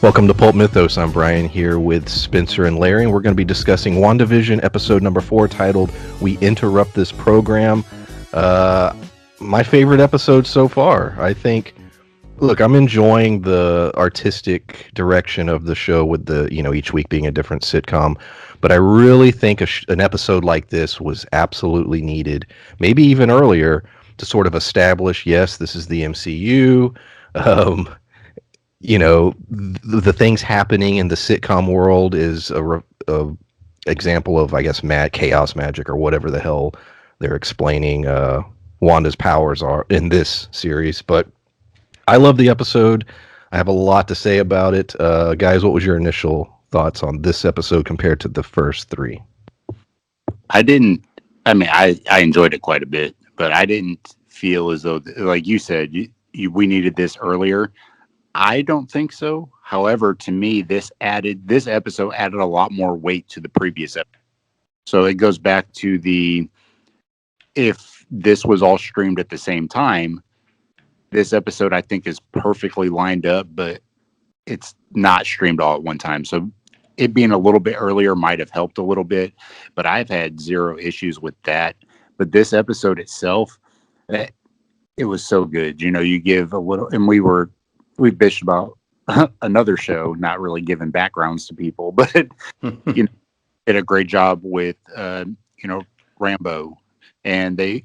Welcome to Pulp Mythos. I'm Brian here with Spencer and Larry, and we're going to be discussing WandaVision episode number 4 titled We Interrupt This Program. My favorite episode so far. I think, look, I'm enjoying the artistic direction of the show with the, each week being a different sitcom, but I really think an episode like this was absolutely needed, maybe even earlier, to sort of establish, yes, this is the MCU. The things happening in the sitcom world is a example of, I guess, chaos magic or whatever the hell they're explaining Wanda's powers are in this series. But I love the episode. I have a lot to say about it. Guys, what was your initial thoughts on this episode compared to the first 3? I enjoyed it quite a bit, but I didn't feel as though, like you said, we needed this earlier. I don't think so. However, to me, this episode added a lot more weight to the previous episode. So it goes back to if this was all streamed at the same time, this episode I think is perfectly lined up, but it's not streamed all at one time. So it being a little bit earlier might have helped a little bit, but I've had zero issues with that. But this episode itself, it was so good. You give a little, and we bitched about another show not really giving backgrounds to people, but did a great job with Rambo, and they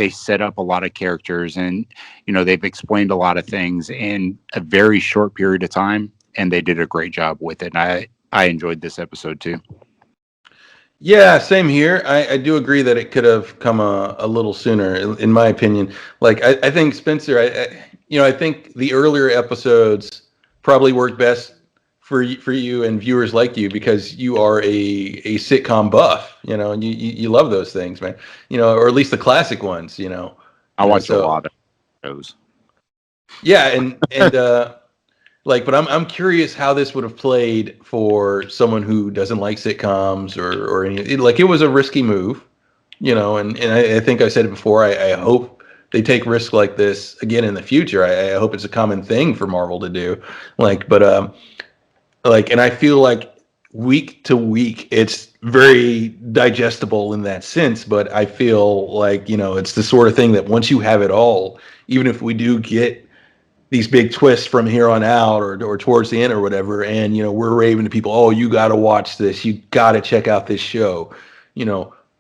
set up a lot of characters, and they've explained a lot of things in a very short period of time, and they did a great job with it. And I enjoyed this episode too. Yeah, same here. I do agree that it could have come a little sooner, in my opinion. Like, I think, Spencer, I think the earlier episodes probably worked best for you and viewers like you because you are a sitcom buff, and you love those things, man. Or at least the classic ones, I watch a lot of those. Yeah, and but I'm curious how this would have played for someone who doesn't like sitcoms or any. It was a risky move, and I think I said it before. I hope they take risks like this again in the future. I hope it's a common thing for Marvel to do. And I feel like week to week it's very digestible in that sense. But I feel like it's the sort of thing that once you have it all, even if we do get these big twists from here on out or towards the end or whatever, and we're raving to people, oh, you got to watch this, you got to check out this show.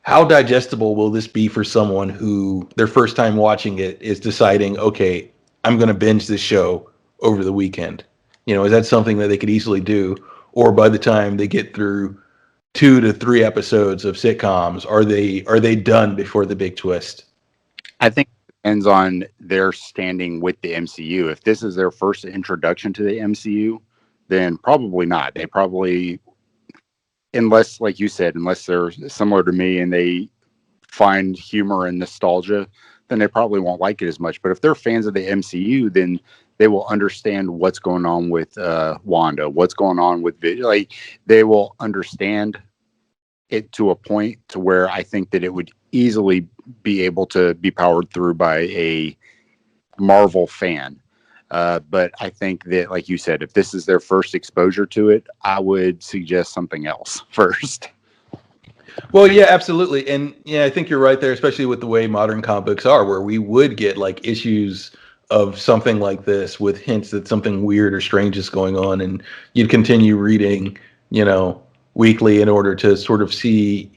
How digestible will this be for someone who their first time watching it is deciding, okay, I'm going to binge this show over the weekend? Is that something that they could easily do? Or by the time they get through 2 to 3 episodes of sitcoms, are they done before the big twist? I think it depends on their standing with the MCU. If this is their first introduction to the MCU, then probably not. They probably, unless, like you said, unless they're similar to me and they find humor and nostalgia, then they probably won't like it as much. But if they're fans of the MCU, then they will understand what's going on with Wanda, what's going on with they will understand it to a point to where I think that it would easily be able to be powered through by a Marvel fan. But I think that, like you said, if this is their first exposure to it, I would suggest something else first. Well, yeah, absolutely. And yeah, I think you're right there, especially with the way modern comic books are, where we would get issues of something like this with hints that something weird or strange is going on. And you'd continue reading, weekly in order to sort of see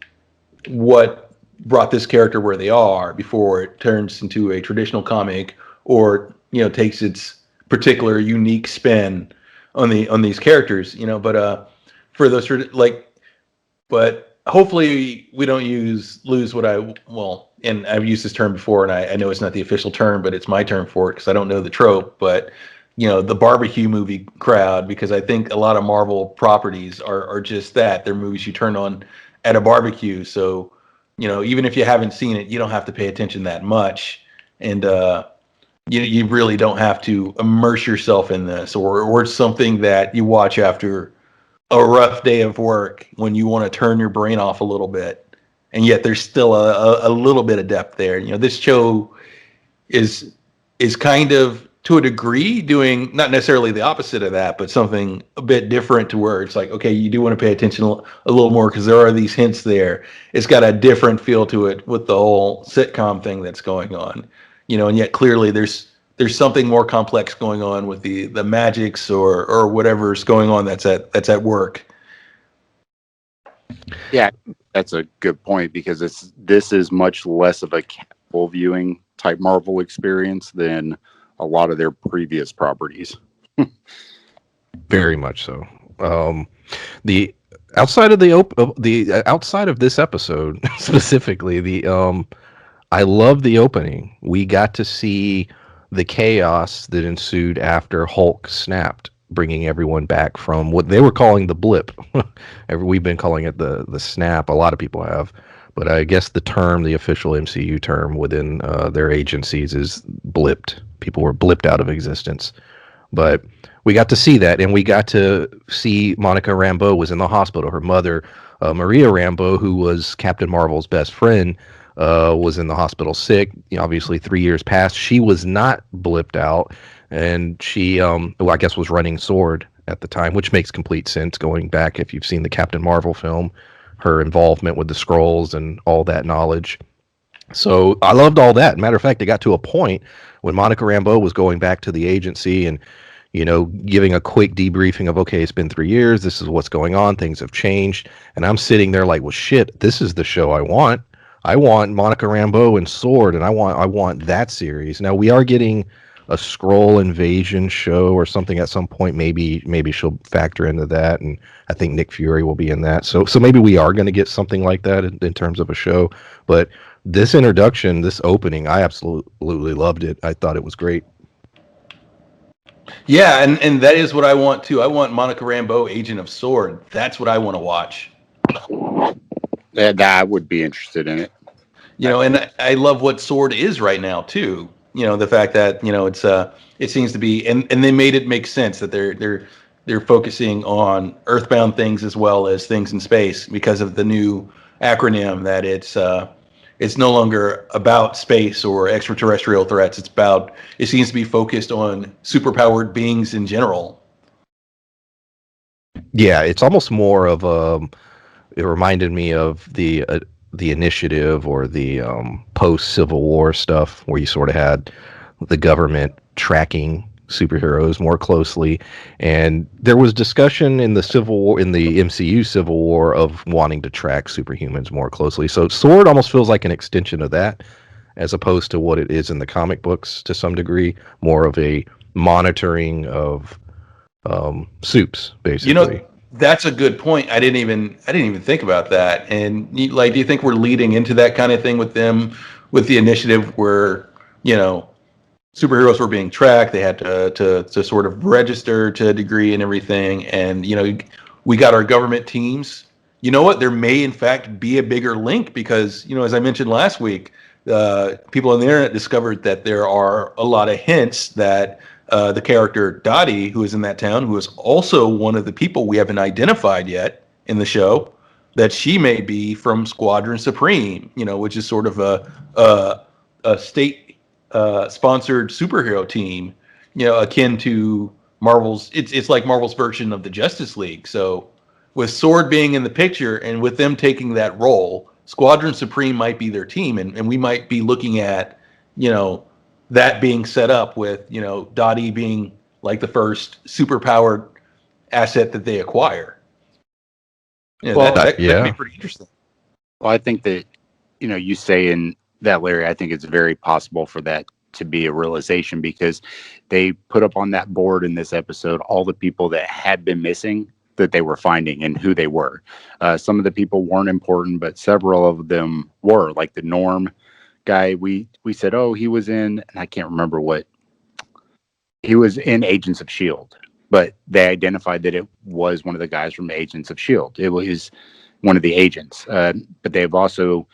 what brought this character where they are before it turns into a traditional comic or, takes its particular unique spin on these characters, but for those but hopefully we don't lose what and I've used this term before, and I know it's not the official term, but it's my term for it because I don't know the trope, but the barbecue movie crowd, because I think a lot of Marvel properties are just that. They're movies you turn on at a barbecue. So, even if you haven't seen it, you don't have to pay attention that much. And you really don't have to immerse yourself in this, or it's something that you watch after a rough day of work when you want to turn your brain off a little bit. And yet there's still a little bit of depth there. This show is kind of, to a degree, doing not necessarily the opposite of that, but something a bit different, to where it's like, okay, you do want to pay attention a little more because there are these hints there. It's got a different feel to it with the whole sitcom thing that's going on, and yet clearly there's something more complex going on with the magics or whatever's going on that's at work. Yeah, that's a good point, because this is much less of a casual viewing type Marvel experience than a lot of their previous properties. Very much so. The outside of the outside of this episode specifically, I love the opening. We got to see the chaos that ensued after Hulk snapped, bringing everyone back from what they were calling the blip. We've been calling it the snap. A lot of people have, but I guess the official MCU term within their agencies is blipped. People were blipped out of existence. But we got to see that, and we got to see Monica Rambeau was in the hospital. Her mother, Maria Rambeau, who was Captain Marvel's best friend, was in the hospital sick. Obviously, 3 years passed. She was not blipped out, and she, I guess, was running S.W.O.R.D at the time, which makes complete sense going back if you've seen the Captain Marvel film, her involvement with the Skrulls and all that knowledge. So I loved all that. Matter of fact, it got to a point when Monica Rambeau was going back to the agency and, giving a quick debriefing of, okay, it's been 3 years. This is what's going on. Things have changed. And I'm sitting there like, well, shit, this is the show I want. I want Monica Rambeau and S.W.O.R.D, and I want that series. Now we are getting a Skrull invasion show or something at some point. Maybe she'll factor into that, and I think Nick Fury will be in that. So maybe we are going to get something like that in terms of a show. But this introduction, this opening, I absolutely loved it. I thought it was great. Yeah, and that is what I want too. I want Monica Rambeau, Agent of S.W.O.R.D. That's what I want to watch. That I would be interested in it. And I love what S.W.O.R.D is right now too. The fact that it's it seems to be, and they made it make sense that they're focusing on Earthbound things as well as things in space because of the new acronym that it's no longer about space or extraterrestrial threats. It seems to be focused on superpowered beings in general. Yeah, it's almost more of it reminded me of the initiative or the post Civil War stuff where you sort of had the government tracking superheroes more closely, and there was discussion in the MCU Civil War of wanting to track superhumans more closely. So S.W.O.R.D almost feels like an extension of that, as opposed to what it is in the comic books to some degree, more of a monitoring of soups, basically. That's a good point. I didn't even think about that. And do you think we're leading into that kind of thing with them, with the initiative where superheroes were being tracked? They had to sort of register to a degree and everything. And we got our government teams. You know what? There may in fact be a bigger link because as I mentioned last week, people on the internet discovered that there are a lot of hints that the character Dottie, who is in that town, who is also one of the people we haven't identified yet in the show, that she may be from Squadron Supreme, which is sort of a state sponsored superhero team, akin to Marvel's. It's like Marvel's version of the Justice League. So with S.W.O.R.D being in the picture and with them taking that role, Squadron Supreme might be their team, and we might be looking at that being set up with Dottie being like the first superpowered asset that they acquire. That could be pretty interesting. Well, I think that you say in that, Larry, I think it's very possible for that to be a realization, because they put up on that board in this episode all the people that had been missing that they were finding and who they were. Some of the people weren't important, but several of them were, like the Norm guy. We said, oh, he was in, and I can't remember what, he was in Agents of S.H.I.E.L.D., but they identified that it was one of the guys from Agents of S.H.I.E.L.D. It was one of the agents. But they've also,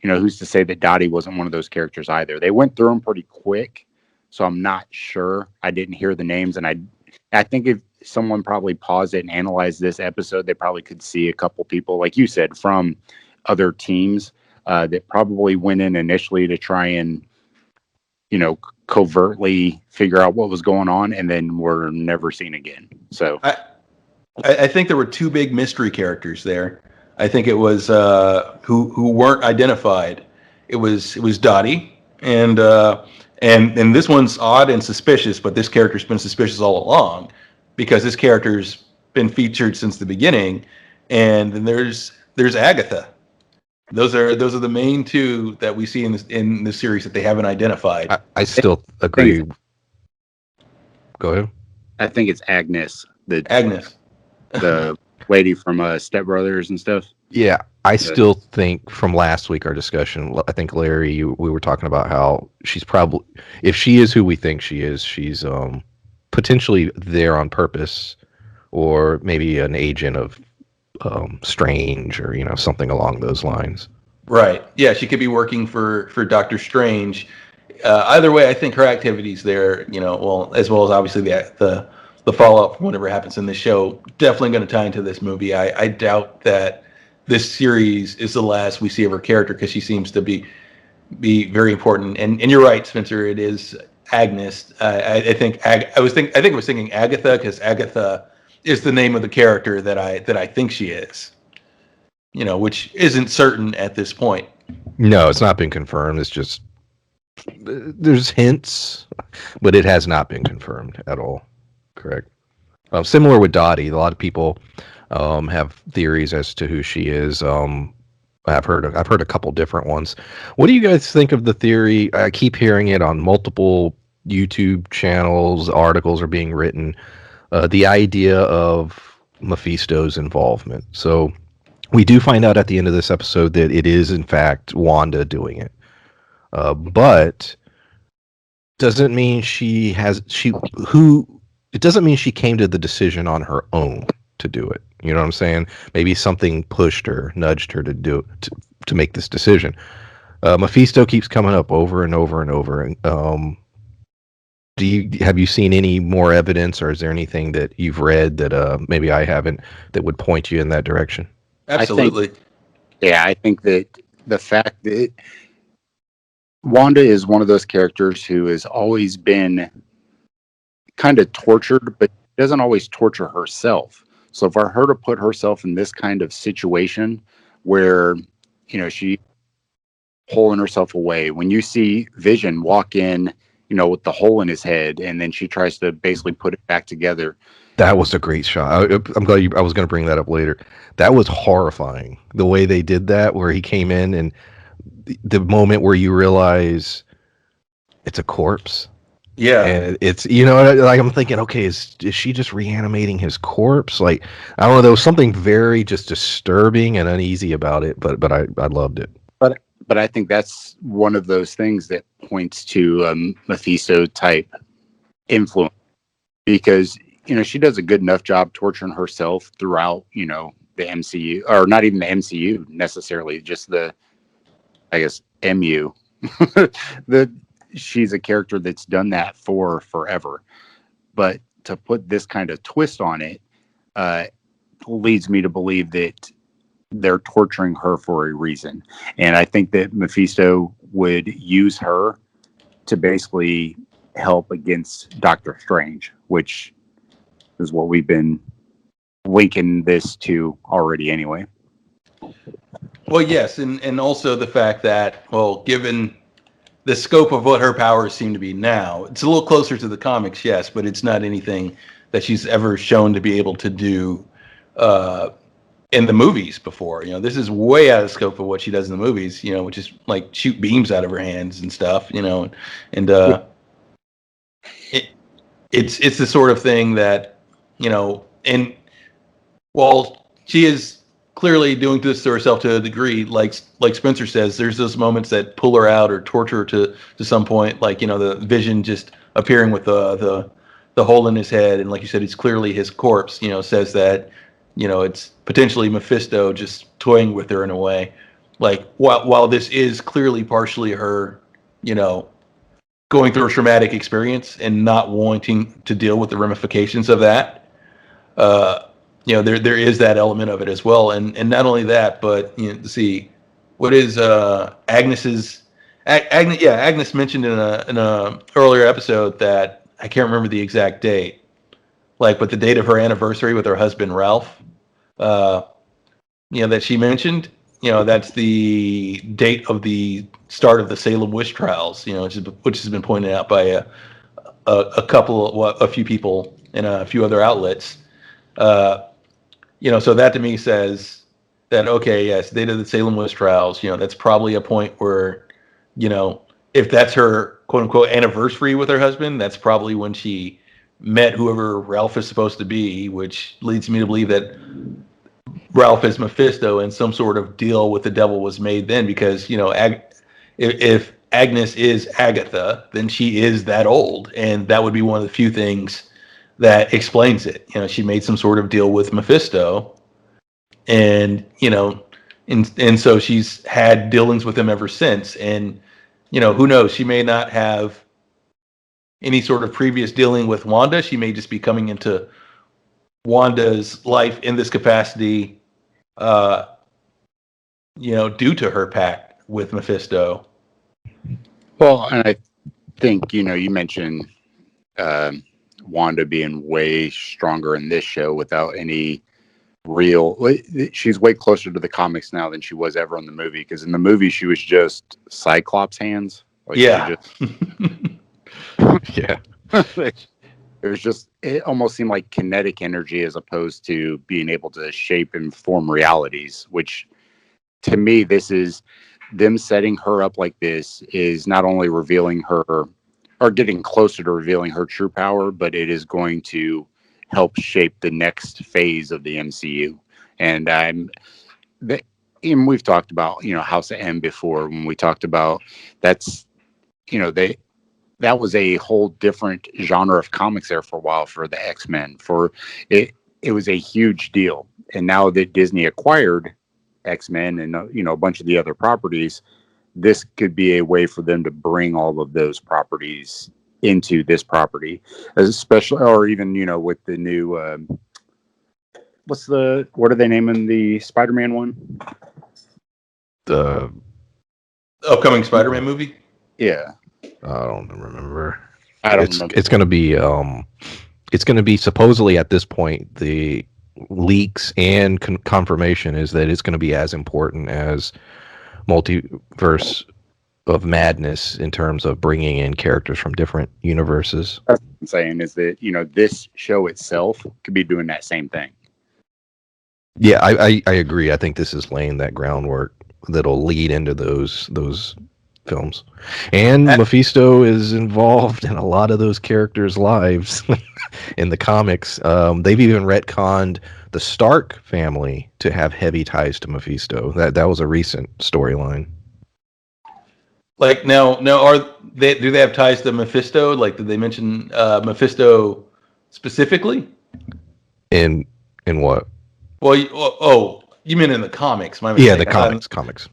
who's to say that Dottie wasn't one of those characters either? They went through them pretty quick, so I'm not sure. I didn't hear the names, and I think if someone probably paused it and analyzed this episode, they probably could see a couple people, like you said, from other teams that probably went in initially to try and covertly figure out what was going on, and then were never seen again. So I think there were two big mystery characters there. I think it was who weren't identified. It was Dottie, and this one's odd and suspicious, but this character's been suspicious all along because this character's been featured since the beginning. And then there's Agatha. Those are the main two that we see in this series that they haven't identified. I still agree. Go ahead. I think it's Agnes, Agnes, the lady from Step Brothers and stuff. Yeah, I still think from last week, our discussion, I think, Larry, we were talking about how she's probably, if she is who we think she is, she's potentially there on purpose, or maybe an agent of Strange, or something along those lines. Right. Yeah, she could be working for Doctor Strange. Either way, I think her activities there, well, as well as obviously the fallout from whatever happens in this show, definitely going to tie into this movie. I doubt that this series is the last we see of her character, because she seems to be very important. And you're right, Spencer. It is Agnes. I think I was thinking Agatha, because Agatha is the name of the character that I think she is. Which isn't certain at this point. No, it's not been confirmed. It's just there's hints, but it has not been confirmed at all. Correct. Similar with Dottie, a lot of people have theories as to who she is. I've heard a couple different ones. What do you guys think of the theory? I keep hearing it on multiple YouTube channels. Articles are being written. The idea of Mephisto's involvement. So we do find out at the end of this episode that it is in fact Wanda doing it, but doesn't mean it doesn't mean she came to the decision on her own to do it. You know what I'm saying? Maybe something pushed her, nudged her to do it, to make this decision. Mephisto keeps coming up over and over and over. Have you seen any more evidence, or is there anything that you've read that maybe I haven't, that would point you in that direction? Absolutely. I think that the fact that Wanda is one of those characters who has always been kind of tortured, but doesn't always torture herself. So for her to put herself in this kind of situation where, she pulling herself away, when you see Vision walk in, with the hole in his head, and then she tries to basically put it back together. That was a great shot. I'm glad I was going to bring that up later. That was horrifying. The way they did that, where he came in, and the moment where you realize it's a corpse. Yeah. And it's, like, I'm thinking, okay, is she just reanimating his corpse? Like, I don't know. There was something very just disturbing and uneasy about it, but I loved it. But I think that's one of those things that points to Mephisto type influence, because she does a good enough job torturing herself throughout the MCU, or not even the MCU necessarily, just the, I guess, MU. She's a character that's done that for forever. But to put this kind of twist on it leads me to believe that they're torturing her for a reason. And I think that Mephisto would use her to basically help against Doctor Strange, which is what we've been linking this to already anyway. Well, yes, and also the fact that, well, given the scope of what her powers seem to be now, it's a little closer to the comics, yes, but it's not anything that she's ever shown to be able to do in the movies before. This is way out of scope of what she does in the movies, which is like shoot beams out of her hands and stuff, and it's the sort of thing that, and while she is clearly doing this to herself to a degree, like Spencer says, there's those moments that pull her out or torture her to some point, like, the Vision just appearing with the hole in his head, and like you said, it's clearly his corpse, says that, it's potentially Mephisto just toying with her in a way. Like, while this is clearly partially her, going through a traumatic experience and not wanting to deal with the ramifications of that, there is that element of it as well. And not only that, but see, what is Agnes's Agnes, yeah, Agnes mentioned in a earlier episode that I can't remember the exact date, like, but the date of her anniversary with her husband Ralph, uh, that she mentioned, that's the date of the start of the Salem witch trials, which has been pointed out by a few people and a few other outlets. Uh, so that to me says that, okay, yes, date of the Salem witch trials. That's probably a point where, you know, if that's her quote unquote anniversary with her husband, that's probably when she met whoever Ralph is supposed to be, which leads me to believe that Ralph is Mephisto and some sort of deal with the devil was made then, because if Agnes is Agatha, then she is that old, and that would be one of the few things that explains it. She made some sort of deal with Mephisto, and and so she's had dealings with him ever since. And who knows? She may not have any sort of previous dealing with Wanda. She may just be coming into Wanda's life in this capacity, uh, due to her pact with Mephisto. Well, and I think, you mentioned Wanda being way stronger in this show without any real. She's way closer to the comics now than she was ever in the movie, because in the movie she was just Cyclops hands. Like, Yeah. Yeah. It was just, it almost seemed like kinetic energy as opposed to being able to shape and form realities, which to me, this is them setting her up like this is not only revealing her or getting closer to revealing her true power, but it is going to help shape the next phase of the MCU. And and we've talked about, House of M before, when we talked about that's, that was a whole different genre of comics there for a while for the X-Men. For it was a huge deal. And now that Disney acquired X-Men and a bunch of the other properties, this could be a way for them to bring all of those properties into this property, especially, or even with the new what are they naming the Spider-Man one? The upcoming Spider-Man movie. Yeah, I don't remember. I don't remember. It's going to be supposedly at this point, the leaks and confirmation is that it's going to be as important as Multiverse of Madness in terms of bringing in characters from different universes. That's what I'm saying, is that this show itself could be doing that same thing. Yeah, I agree. I think this is laying that groundwork that'll lead into those films. And Mephisto is involved in a lot of those characters' lives in the comics. They've even retconned the Stark family to have heavy ties to Mephisto. That was a recent storyline. Like, now, do they have ties to Mephisto? Like, did they mention Mephisto specifically? In what? Well, you mean in the comics? My mistake. Yeah, the comics.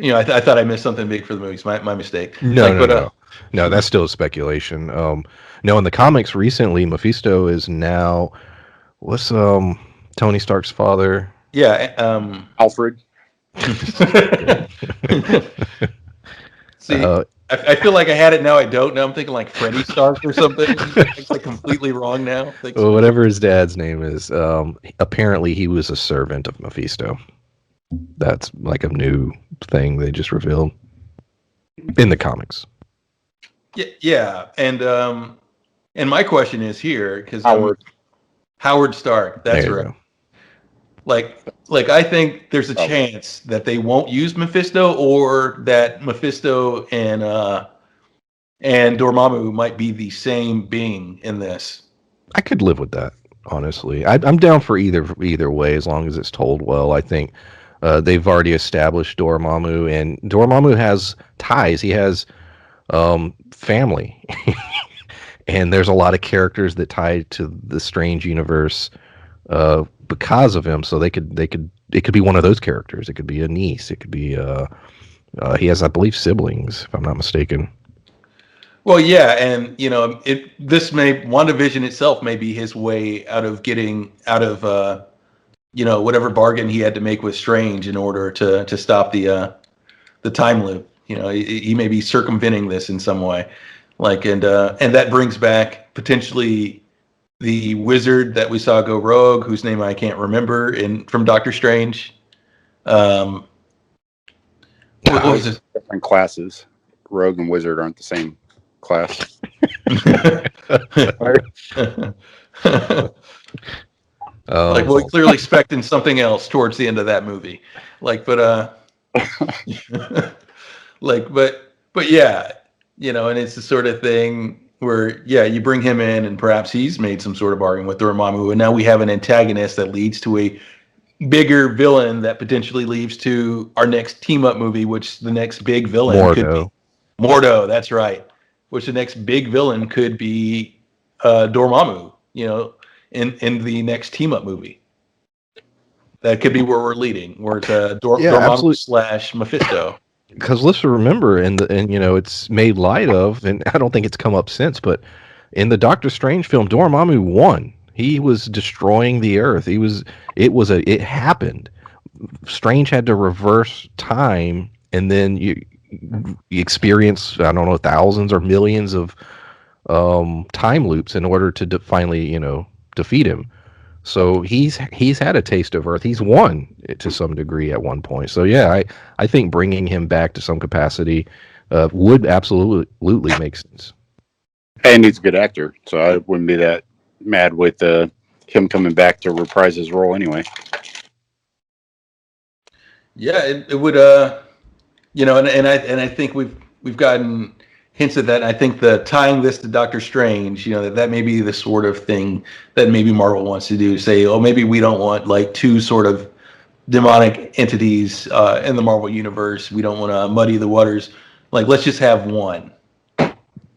I thought I missed something big for the movies. My mistake. No, that's still speculation. No, in the comics recently, Mephisto is now what's Tony Stark's father? Yeah, Alfred. See, I feel like I had it, now I don't. Now I'm thinking like Freddie Stark or something. It's like completely wrong now. Well, whatever his dad's name is, apparently he was a servant of Mephisto. That's like a new thing they just revealed in the comics. Yeah, and my question is here, because Howard Stark. That's right. Go. Like I think there's a chance that they won't use Mephisto, or that Mephisto and Dormammu might be the same being in this. I could live with that, honestly. I'm down for either way, as long as it's told well. I think they've already established Dormammu, and Dormammu has ties. He has family, and there's a lot of characters that tie to the Strange universe because of him. So it could be one of those characters. It could be a niece. It could be he has, I believe, siblings, if I'm not mistaken. Well, yeah, and WandaVision itself may be his way out of getting out of whatever bargain he had to make with Strange in order to stop the time loop. he may be circumventing this in some way, and that brings back potentially the wizard that we saw go rogue, whose name I can't remember, from Doctor Strange. What was it? Different classes. Rogue and wizard aren't the same class. We're clearly expecting something else towards the end of that movie, but yeah, and it's the sort of thing where, yeah, you bring him in and perhaps he's made some sort of bargain with Dormammu, and now we have an antagonist that leads to a bigger villain that potentially leads to our next team up movie, which the next big villain could be Mordo. That's right. Which the next big villain could be Dormammu, in the next team up movie. That could be where we're leading, where it's Dormammu / Mephisto. Because let's remember, and it's made light of, and I don't think it's come up since, but in the Doctor Strange film, Dormammu won. He was destroying the Earth. It happened. Strange had to reverse time, and then you experience, I don't know, thousands or millions of time loops in order to finally, defeat him. So he's had a taste of Earth. He's won to some degree at one point. So yeah, I think bringing him back to some capacity would absolutely make sense. And he's a good actor, so I wouldn't be that mad with him coming back to reprise his role anyway. Yeah, it would. And I think we've gotten hints of that. And I think tying this to Doctor Strange, that may be the sort of thing that maybe Marvel wants to do. Say, oh, maybe we don't want two sort of demonic entities in the Marvel universe. We don't want to muddy the waters. Let's just have one.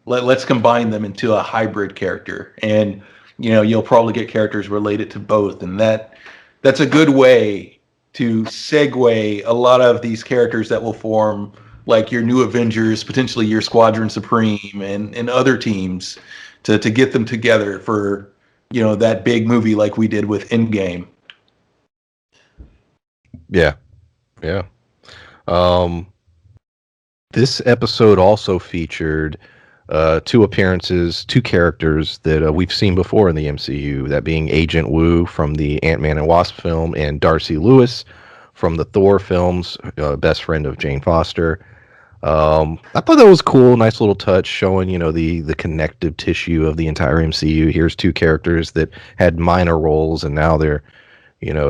Let's combine them into a hybrid character, and you'll probably get characters related to both, and that's a good way to segue a lot of these characters that will form your new Avengers, potentially your Squadron Supreme, and other teams to get them together for that big movie like we did with Endgame. Yeah. This episode also featured two characters that we've seen before in the MCU, that being Agent Wu from the Ant-Man and Wasp film and Darcy Lewis from the Thor films, best friend of Jane Foster. I thought that was cool, nice little touch showing, the connective tissue of the entire MCU. Here's two characters that had minor roles and now they're,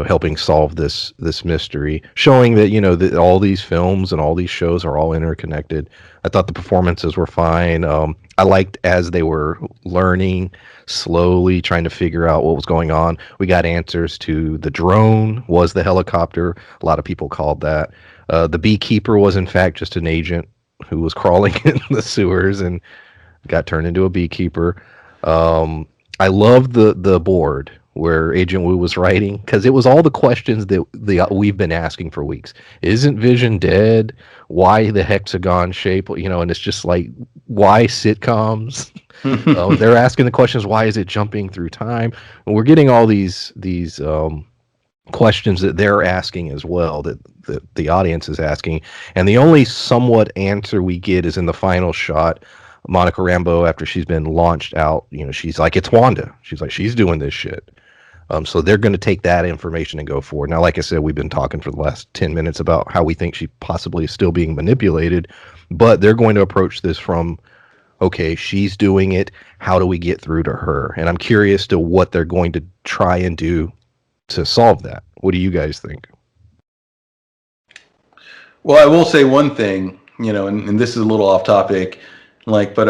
helping solve this mystery, showing that, that all these films and all these shows are all interconnected. I thought the performances were fine. I liked as they were learning, slowly trying to figure out what was going on. We got answers to the drone was the helicopter. A lot of people called that. The beekeeper was in fact just an agent who was crawling in the sewers and got turned into a beekeeper. I loved the board where Agent Wu was writing, because it was all the questions that we've been asking for weeks. Isn't Vision dead? Why the hexagon shape? And it's just why sitcoms? They're asking the questions. Why is it jumping through time? And we're getting all these questions that they're asking as well, that the audience is asking. And the only somewhat answer we get is in the final shot. Monica Rambeau, after she's been launched out, she's like, it's Wanda. She's like, she's doing this shit. So they're going to take that information and go forward. Now, like I said, we've been talking for the last 10 minutes about how we think she possibly is still being manipulated, but they're going to approach this from, okay, she's doing it. How do we get through to her? And I'm curious to what they're going to try and do to solve that. What do you guys think? Well, I will say one thing, and this is a little off topic, but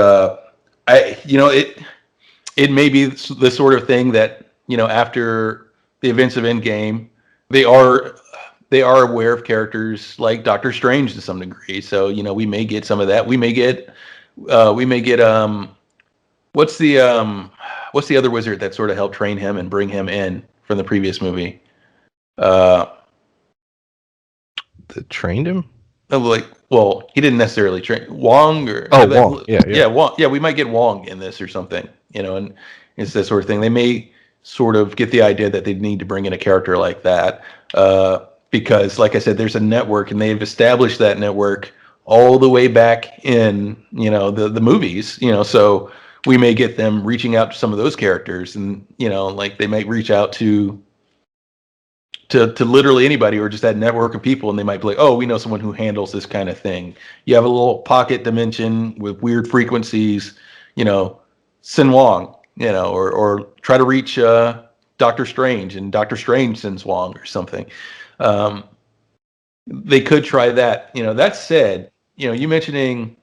it may be the sort of thing that, after the events of Endgame, they are aware of characters like Doctor Strange to some degree. So, we may get some of that. We may get what's the other wizard that sort of helped train him and bring him in from the previous movie? That trained him? Well, he didn't necessarily train Wong or Wong. Yeah. Wong. Yeah, we might get Wong in this or something, and it's that sort of thing. They may sort of get the idea that they need to bring in a character like that because, like I said, there's a network, and they've established that network all the way back in, the movies, so we may get them reaching out to some of those characters, and like they might reach out to literally anybody, or just that network of people, and they might be like, oh, we know someone who handles this kind of thing. You have a little pocket dimension with weird frequencies, Sin Wong, or try to reach Doctor Strange, and Doctor Strange sends Wong or something. They could try that. That said, you mentioning,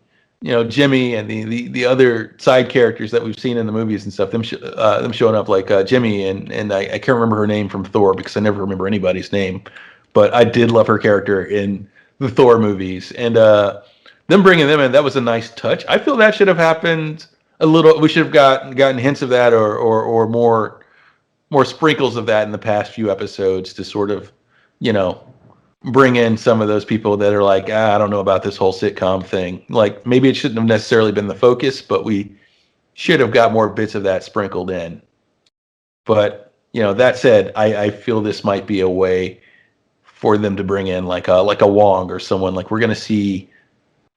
Jimmy and the other side characters that we've seen in the movies and stuff. Them showing up like Jimmy and I can't remember her name from Thor because I never remember anybody's name, but I did love her character in the Thor movies, and them bringing them in, that was a nice touch. I feel that should have happened a little. We should have gotten hints of that, or more sprinkles of that in the past few episodes to sort of, you know, bring in some of those people that are like, I don't know about this whole sitcom thing. Like maybe it shouldn't have necessarily been the focus, but we should have got more bits of that sprinkled in. But that said, I feel this might be a way for them to bring in like a Wong or someone. Like we're going to see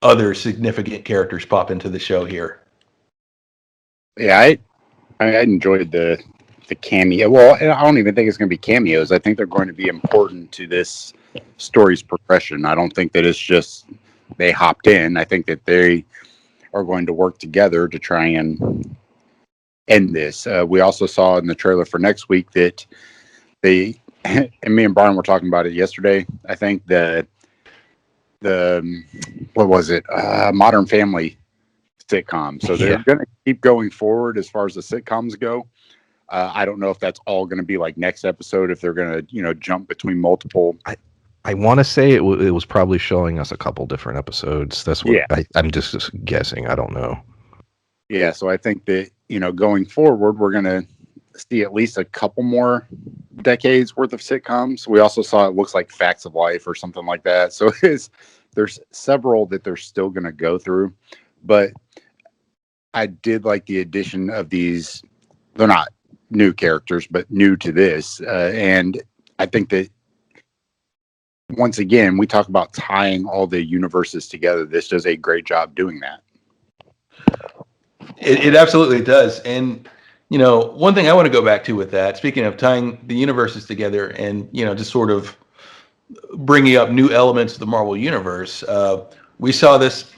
other significant characters pop into the show here. Yeah, I enjoyed the cameo. Well, I don't even think it's going to be cameos. I think they're going to be important to this story's progression. I don't think that it's just they hopped in. I think that they are going to work together to try and end this. We also saw in the trailer for next week that and me and Brian were talking about it yesterday. I think the what was it? Modern Family sitcom. So they're going to keep going forward as far as the sitcoms go. I don't know if that's all going to be like next episode, if they're going to, jump between multiple. I want to say it was probably showing us a couple different episodes. That's what I'm just guessing. I don't know. Yeah. So I think that, going forward, we're going to see at least a couple more decades worth of sitcoms. We also saw, it looks like Facts of Life or something like that. So there's several that they're still going to go through, but I did like the addition of these. They're not new characters, but new to this. And I think that once again, we talk about tying all the universes together. This does a great job doing that. It absolutely does. And, one thing I want to go back to with that, speaking of tying the universes together and, just sort of bringing up new elements of the Marvel universe, we saw these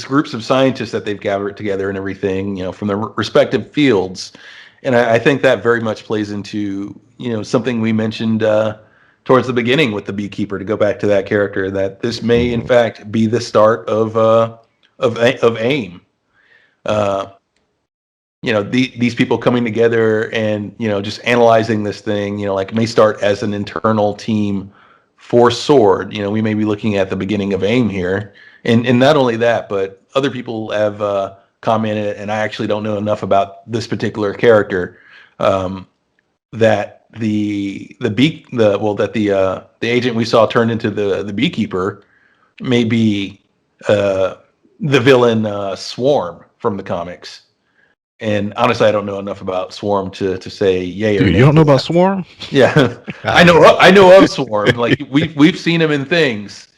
groups of scientists that they've gathered together and everything, from their respective fields. And I think that very much plays into, something we mentioned towards the beginning with the Beekeeper, to go back to that character, that this may in fact be the start of AIM. These people coming together and, just analyzing this thing, like may start as an internal team for S.W.O.R.D. We may be looking at the beginning of AIM here. And not only that, but other people have commented, and I actually don't know enough about this particular character, that the agent we saw turned into the Beekeeper may be the villain S.W.O.R.D from the comics. And honestly, I don't know enough about S.W.O.R.D to say yay or nay. You don't know about S.W.O.R.D? Yeah, I know of S.W.O.R.D. Like we've seen him in things.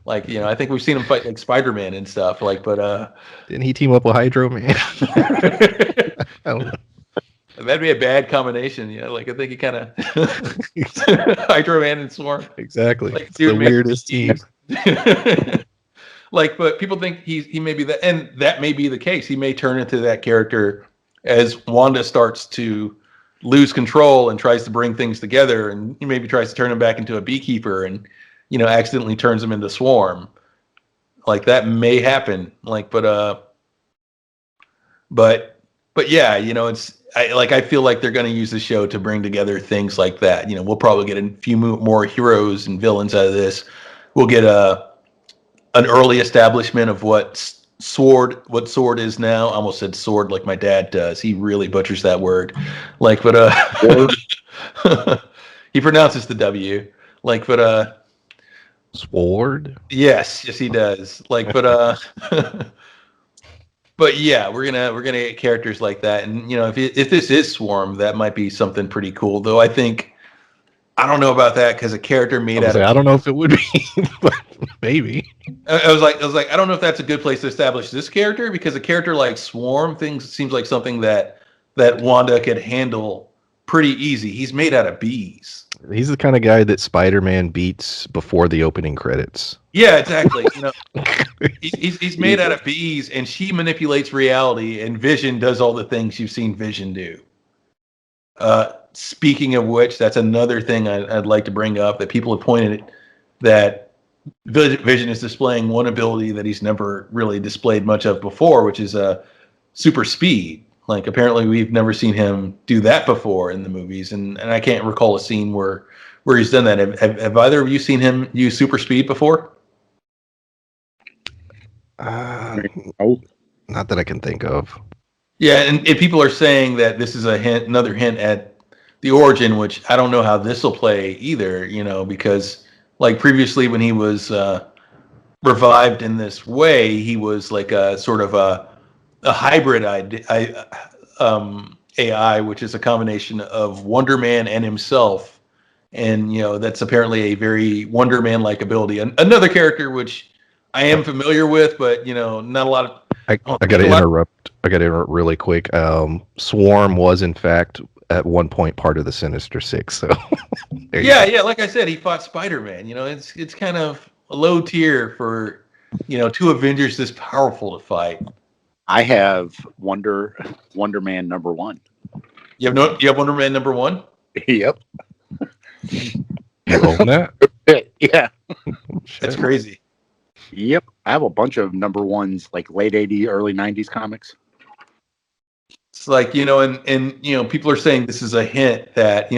Like, I think we've seen him fight like Spider-Man and stuff. Like, but didn't he team up with Hydro Man? I don't know. That'd be a bad combination. Like I think he kind of Hydro Man and S.W.O.R.D. Exactly. Like, it's the weirdest team. Like, but people think he may be that, and that may be the case. He may turn into that character as Wanda starts to lose control and tries to bring things together, and he maybe tries to turn him back into a Beekeeper, and accidentally turns him into Swarm. Like that may happen. Like, but yeah, I feel like they're going to use the show to bring together things like that. We'll probably get a few more heroes and villains out of this. We'll get an early establishment of what S.W.O.R.D is now. I almost said sword like my dad does. He really butchers that word. Like, but he pronounces the W. Like, but S.W.O.R.D? Yes, he does. Like, but but yeah, we're gonna get characters like that, and if this is Swarm, that might be something pretty cool. Though I think I don't know about that because a character made out of. I don't know if it would be, but maybe. I was like, I don't know if that's a good place to establish this character because a character like Swarm things seems like something that Wanda could handle pretty easy. He's made out of bees. He's the kind of guy that Spider-Man beats before the opening credits. Yeah, exactly. He's made out of bees, and she manipulates reality, and Vision does all the things you've seen Vision do. Speaking of which, that's another thing I'd like to bring up that people have pointed that Vision is displaying one ability that he's never really displayed much of before, which is super speed. Like apparently we've never seen him do that before in the movies, and I can't recall a scene where he's done that. Have either of you seen him use super speed before? Not that I can think of. Yeah, and people are saying that this is another hint at the origin, which I don't know how this will play either. Because like previously when he was revived in this way, he was like a sort of a hybrid AI, which is a combination of Wonder Man and himself, and that's apparently a very Wonder Man-like ability. Another character which I am familiar with, but not a lot of. I got to interrupt. I got to interrupt really quick. Swarm was in fact at one point part of the Sinister Six. So yeah. Like I said, he fought Spider-Man. It's kind of a low tier for two Avengers this powerful to fight. I have Wonder Man number 1. You have Wonder Man number 1? Yep. You own that? Yeah. That's crazy. Yep. I have a bunch of number 1s, like late 80s, early 90s comics. It's like, and people are saying this is a hint that,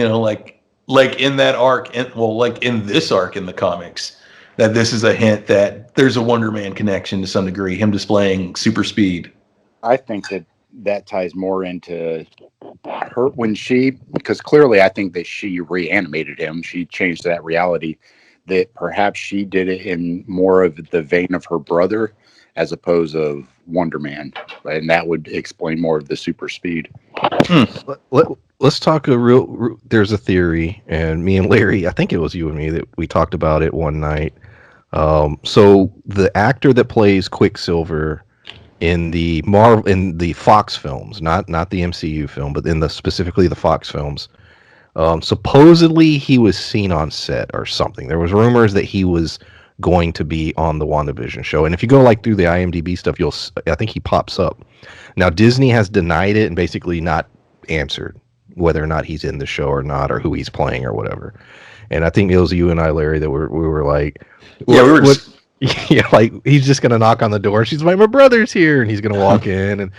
like in that arc, like in this arc in the comics, that this is a hint that there's a Wonder Man connection to some degree, him displaying super speed. I think that ties more into her because clearly I think that she reanimated him. She changed that reality, that perhaps she did it in more of the vein of her brother as opposed of Wonder Man. And that would explain more of the super speed. Let's talk there's a theory, and me and Larry, I think it was you and me that we talked about it one night. So the actor that plays Quicksilver in the Fox films, not the MCU film, but specifically the Fox films, supposedly he was seen on set or something. There was rumors that he was going to be on the WandaVision show, and if you go through the IMDb stuff, I think he pops up. Now Disney has denied it and basically not answered whether or not he's in the show or not, or who he's playing or whatever. And I think it was you and I, Larry, that we were like, yeah, we were. Yeah, like he's just gonna knock on the door. She's like, my brother's here, and he's gonna walk in, and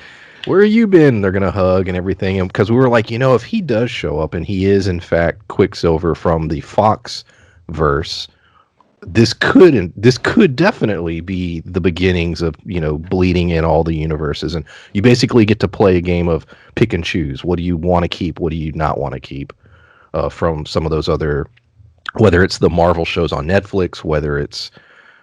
where have you been? They're gonna hug and everything. And because we were like, if he does show up and he is in fact Quicksilver from the Fox verse, this could definitely be the beginnings of bleeding in all the universes, and you basically get to play a game of pick and choose. What do you want to keep? What do you not want to keep from some of those other, whether it's the Marvel shows on Netflix, whether it's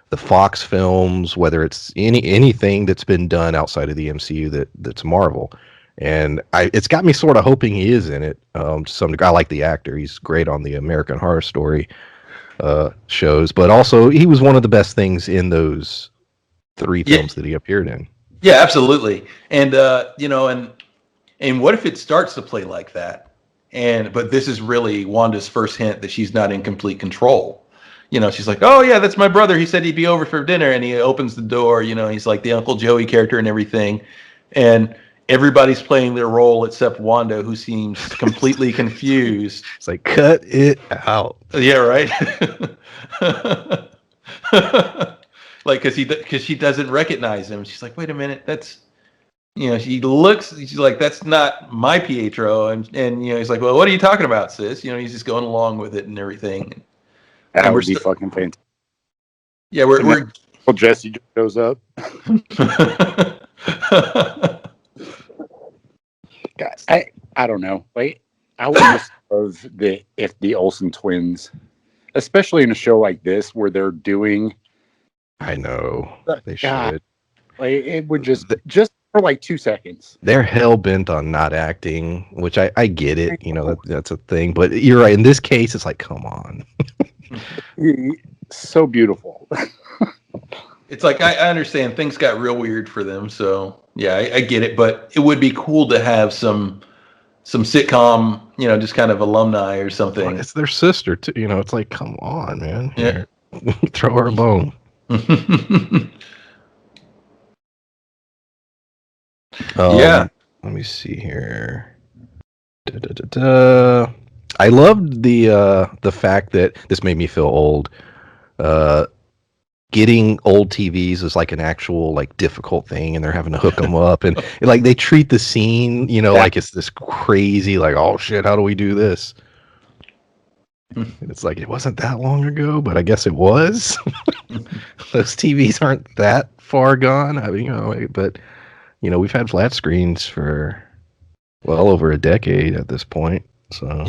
the Fox films, whether it's anything that's been done outside of the MCU that's Marvel. And it's got me sort of hoping he is in it. Some guy, I like the actor; he's great on the American Horror Story shows, but also he was one of the best things in those 3 films that he appeared in. Yeah, absolutely. And and what if it starts to play like that? But this is really Wanda's first hint that she's not in complete control. She's like, oh yeah, that's my brother. He said he'd be over for dinner, and he opens the door. He's like the Uncle Joey character and everything, and everybody's playing their role except Wanda, who seems completely confused. It's like, cut it out. Yeah, right. Like, because she doesn't recognize him. She's like, wait a minute, that's. She's like, that's not my Pietro, and he's like, well, what are you talking about, sis? He's just going along with it and everything. That would be fucking fantastic. Yeah, we're well, Jesse shows up. God, I don't know. Like, I would just love if the Olsen twins, especially in a show like this where they're doing. I know they God, should. Like, it would just for like 2 seconds. They're hell bent on not acting, which I get it. You know, that's a thing. But you're right. In this case, it's like, come on. So beautiful. It's like I understand things got real weird for them, so yeah, I get it. But it would be cool to have some sitcom, just kind of alumni or something. It's their sister too. You know, it's like, come on, man. Yeah. Throw her a bone. Yeah. Let me see here. I loved the fact that this made me feel old. Getting old TVs is like an actual like difficult thing, and they're having to hook them up, and like they treat the scene, like it's this crazy, like, oh shit, how do we do this? And it's like it wasn't that long ago, but I guess it was. Those TVs aren't that far gone. I mean, but we've had flat screens for well over a decade at this point. So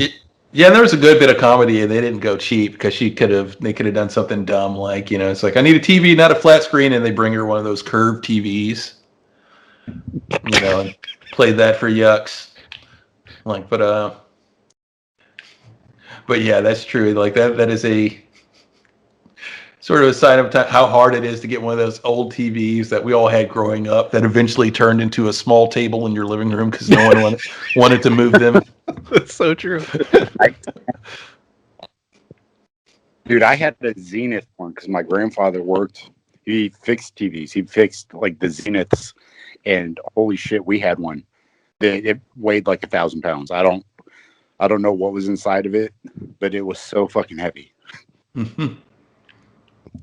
yeah, and there was a good bit of comedy, and they didn't go cheap because they could have done something dumb like, it's like, I need a TV, not a flat screen, and they bring her one of those curved TVs, and played that for yucks. Like, but yeah, that's true. Like that is a sort of a sign of how hard it is to get one of those old TVs that we all had growing up that eventually turned into a small table in your living room because no one wanted to move them. That's so true. Dude, I had the Zenith one because my grandfather worked. He fixed TVs. He fixed like the Zeniths, and holy shit, we had one. It weighed like 1,000 pounds. I don't know what was inside of it, but it was so fucking heavy.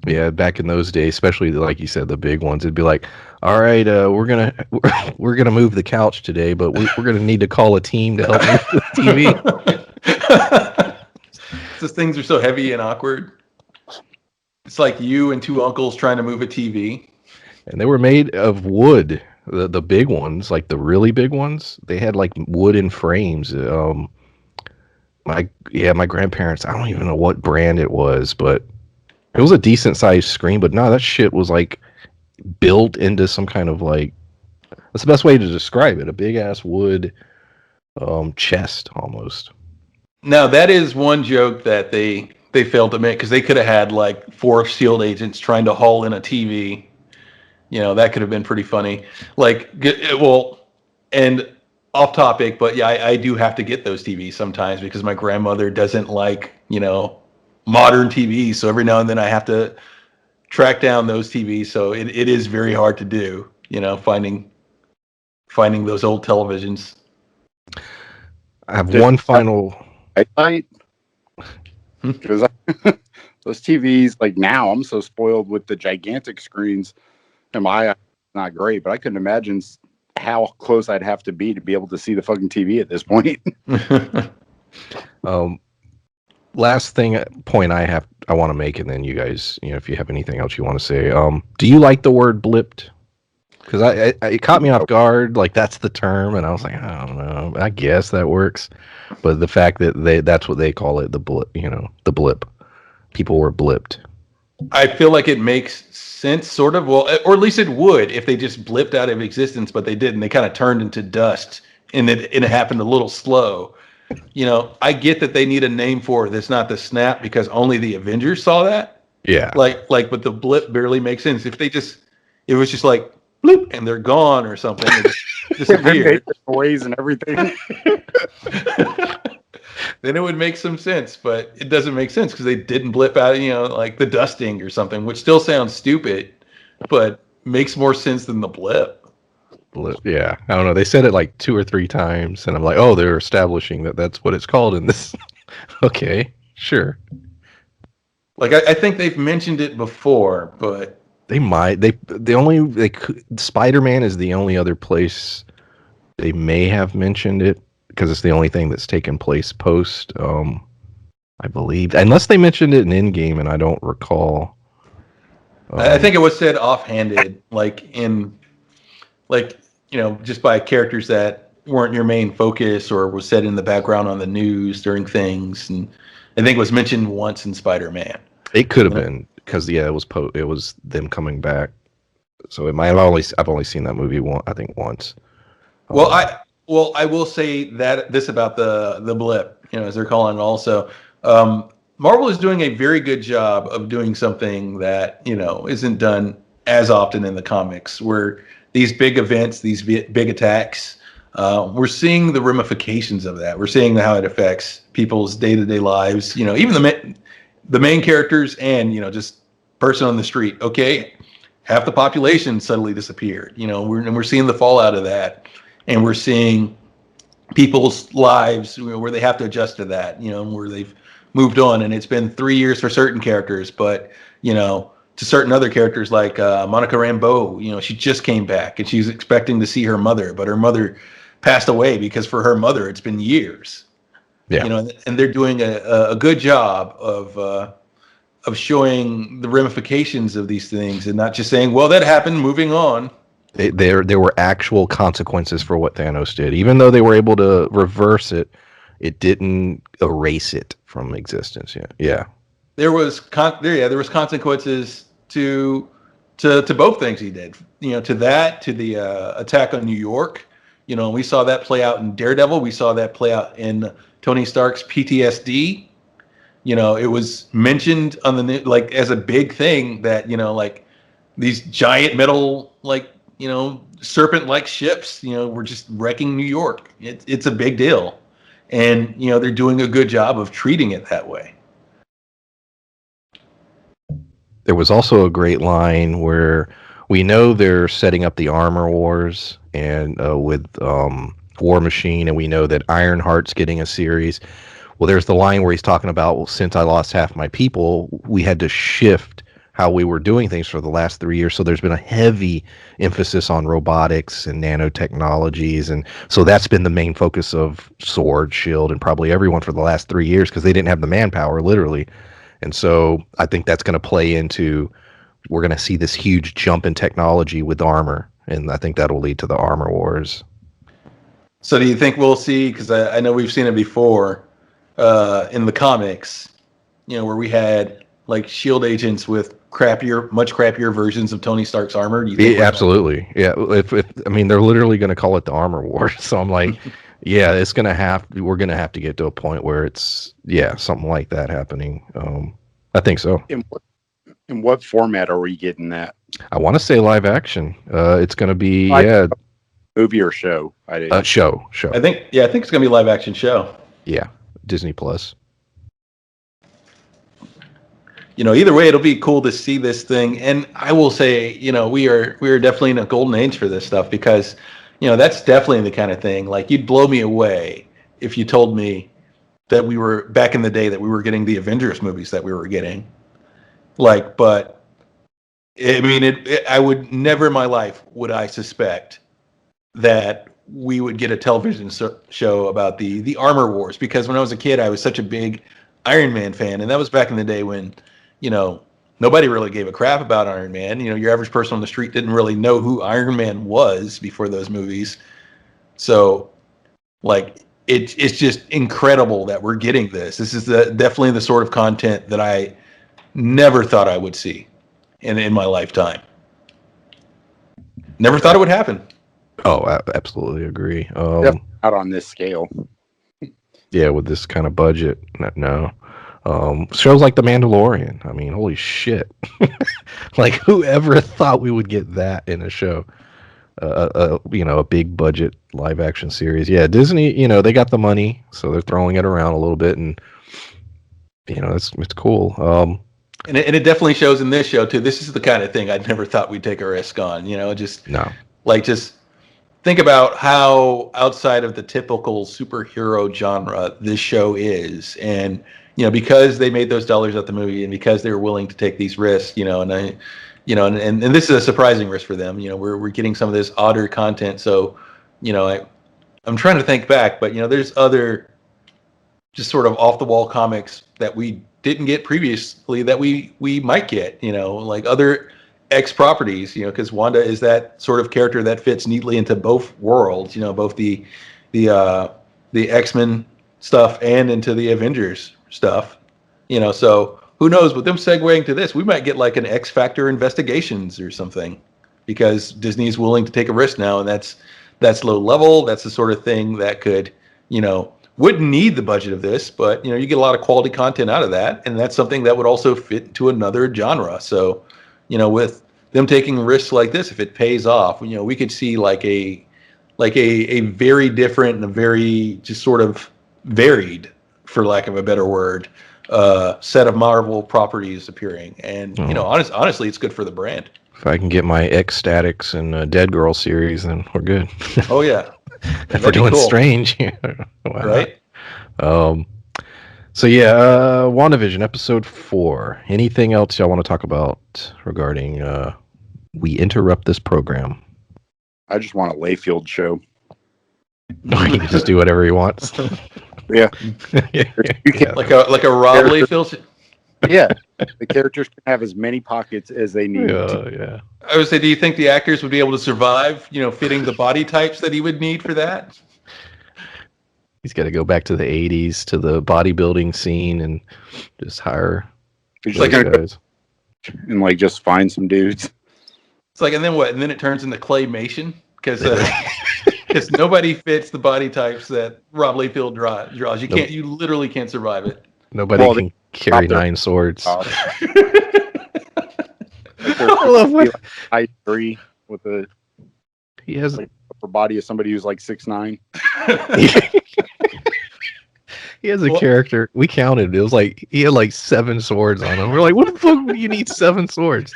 Yeah, back in those days, especially like you said, the big ones, it'd be like, all right, we're gonna move the couch today, but we're gonna need to call a team to help move the TV. Those things are so heavy and awkward. It's like you and two uncles trying to move a TV. And they were made of wood. The big ones, like the really big ones, they had like wooden frames. My grandparents, I don't even know what brand it was, but it was a decent sized screen. But no, that shit was like built into some kind of like, that's the best way to describe it, a big ass wood chest almost. Now that is one joke that they failed to make, because they could have had like 4 SEAL agents trying to haul in a TV. That could have been pretty funny. Like, well, and off topic, but yeah, I do have to get those TVs sometimes because my grandmother doesn't like, modern TVs. So every now and then I have to track down those TVs. So it is very hard to do, finding those old televisions. I have one final. Because those TVs, like now, I'm so spoiled with the gigantic screens. And my eye not great, but I couldn't imagine how close I'd have to be able to see the fucking TV at this point. Last point I want to make, and then you guys, if you have anything else you want to say, do you like the word blipped? Because it caught me off guard. Like that's the term, and I was like, I don't know. I guess that works, but the fact that that's what they call it, the blip, the blip. People were blipped. I feel like it makes sense, sort of. Well, or at least it would if they just blipped out of existence, but they didn't. They kind of turned into dust, and it happened a little slow. I get that they need a name for it that's not the snap because only the Avengers saw that. Yeah. But the blip barely makes sense. If it was just like bloop and they're gone or something, it disappeared. Noise and everything. Then it would make some sense, but it doesn't make sense because they didn't blip out, like the dusting or something, which still sounds stupid, but makes more sense than the blip. Yeah, I don't know. They said it like 2 or 3 times, and I'm like, oh, they're establishing that's what it's called in this. Okay, sure. Like I think they've mentioned it before, but they might. Spider-Man is the only other place they may have mentioned it because it's the only thing that's taken place post. I believe, unless they mentioned it in Endgame, and I don't recall. I think it was said offhanded, just by characters that weren't your main focus or was said in the background on the news during things. And I think it was mentioned once in Spider-Man. It could have been because it was them coming back. So it might have only I've only seen that movie I think once. Well, I will say that this about the blip, as they're calling it also. Marvel is doing a very good job of doing something that, isn't done as often in the comics, where these big events, these big attacks, we're seeing the ramifications of that. We're seeing how it affects people's day-to-day lives, even the main characters and, just person on the street. Okay, half the population suddenly disappeared, we're seeing the fallout of that, and we're seeing people's lives where they have to adjust to that, where they've moved on, and it's been 3 years for certain characters, but to certain other characters like Monica Rambeau, she just came back and she's expecting to see her mother, but her mother passed away because for her mother it's been years. Yeah. And they're doing a good job of showing the ramifications of these things and not just saying, well, that happened, moving on. There were actual consequences for what Thanos did. Even though they were able to reverse it, it didn't erase it from existence. Yeah. There was consequences to both things he did. To the attack on New York. We saw that play out in Daredevil. We saw that play out in Tony Stark's PTSD. It was mentioned on the like as a big thing that like these giant metal serpent-like ships were just wrecking New York. It's a big deal, and they're doing a good job of treating it that way. There was also a great line where we know they're setting up the armor wars and with War Machine, and we know that Ironheart's getting a series. Well, there's the line where he's talking about, well, since I lost half my people, we had to shift how we were doing things for the last 3 years. So there's been a heavy emphasis on robotics and nanotechnologies. And so that's been the main focus of S.W.O.R.D, S.H.I.E.L.D, and probably everyone for the last 3 years because they didn't have the manpower, literally. And so I think that's going to play into, we're going to see this huge jump in technology with armor. And I think that'll lead to the armor wars. So do you think we'll see, because I know we've seen it before in the comics, where we had like S.H.I.E.L.D. agents with much crappier versions of Tony Stark's armor? Do you think absolutely. Yeah. If I mean, they're literally going to call it the armor wars. So I'm like, yeah, we're going to have to get to a point where it's, something like that happening. I think so. In what format are we getting that? I want to say live action. It's going to be, movie or show? Show. I think it's going to be a live action show. Yeah. Disney Plus. Either way, it'll be cool to see this thing. And I will say, we are definitely in a golden age for this stuff because, that's definitely the kind of thing. Like, you'd blow me away if you told me that we were back in the day that we were getting the Avengers movies that we were getting. Like, but I mean, I would never in my life would I suspect that we would get a television show about the armor wars, because when I was a kid, I was such a big Iron Man fan, and that was back in the day when, nobody really gave a crap about Iron Man. Your average person on the street didn't really know who Iron Man was before those movies. So, like, it's just incredible that we're getting this. This is definitely the sort of content that I never thought I would see in my lifetime. Never thought it would happen. Oh, absolutely agree. Not on this scale. Yeah, with this kind of budget, no. Shows like The Mandalorian. I mean, holy shit! Like, whoever thought we would get that in a show? A big budget live action series. Yeah, Disney. They got the money, so they're throwing it around a little bit, and it's cool. And it definitely shows in this show too. This is the kind of thing I'd never thought we'd take a risk on. Just think about how outside of the typical superhero genre this show is, and because they made those dollars at the movie, and because they were willing to take these risks, and this is a surprising risk for them. We're getting some of this odder content, so I'm trying to think back, but there's other just sort of off the wall comics that we didn't get previously that we might get, like other X properties, because Wanda is that sort of character that fits neatly into both worlds, both the X-Men stuff and into the Avengers stuff, so who knows, with them segueing to this, we might get like an X Factor Investigations or something, because Disney's willing to take a risk now, and that's low level. That's the sort of thing that could, wouldn't need the budget of this, but you get a lot of quality content out of that, and that's something that would also fit into another genre. So, with them taking risks like this, if it pays off, we could see like a very different and a very just sort of varied, for lack of a better word, set of Marvel properties appearing. And honestly, it's good for the brand. If I can get my Ecstatics and Dead Girl series, then we're good. Oh yeah, if we're doing Strange, right? So yeah, WandaVision episode 4. Anything else y'all want to talk about regarding we interrupt this program? I just want a Layfield show. He can just do whatever he wants. Yeah. You can, like a Rob Layfield. Yeah, the characters can have as many pockets as they need. Yeah. I would say, do you think the actors would be able to survive, fitting the body types that he would need for that? He's got to go back to the 80s, to the bodybuilding scene, and just hire those guys. And like just find some dudes. It's like, and then what? And then it turns into claymation because nobody fits the body types that Rob Liefeld draws. You literally can't survive it. Nobody can carry 9 swords. I love what height 3 with a he has upper body of somebody who's like 6'9". He has a character. We counted. It was like he had like 7 swords on him. We're like, what the fuck do you need 7 swords?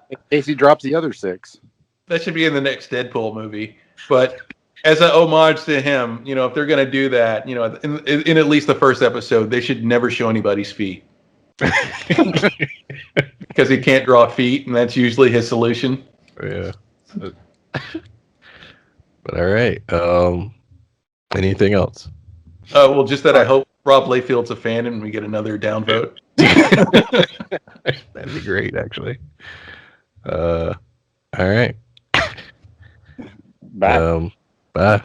In case he drops the other 6. That should be in the next Deadpool movie. But as an homage to him, if they're going to do that, in at least the first episode, they should never show anybody's feet. Because he can't draw feet, and that's usually his solution. Yeah. But all right. Anything else? Well, just that I hope Rob Layfield's a fan and we get another downvote. That'd be great, actually. All right. Bye. Bye.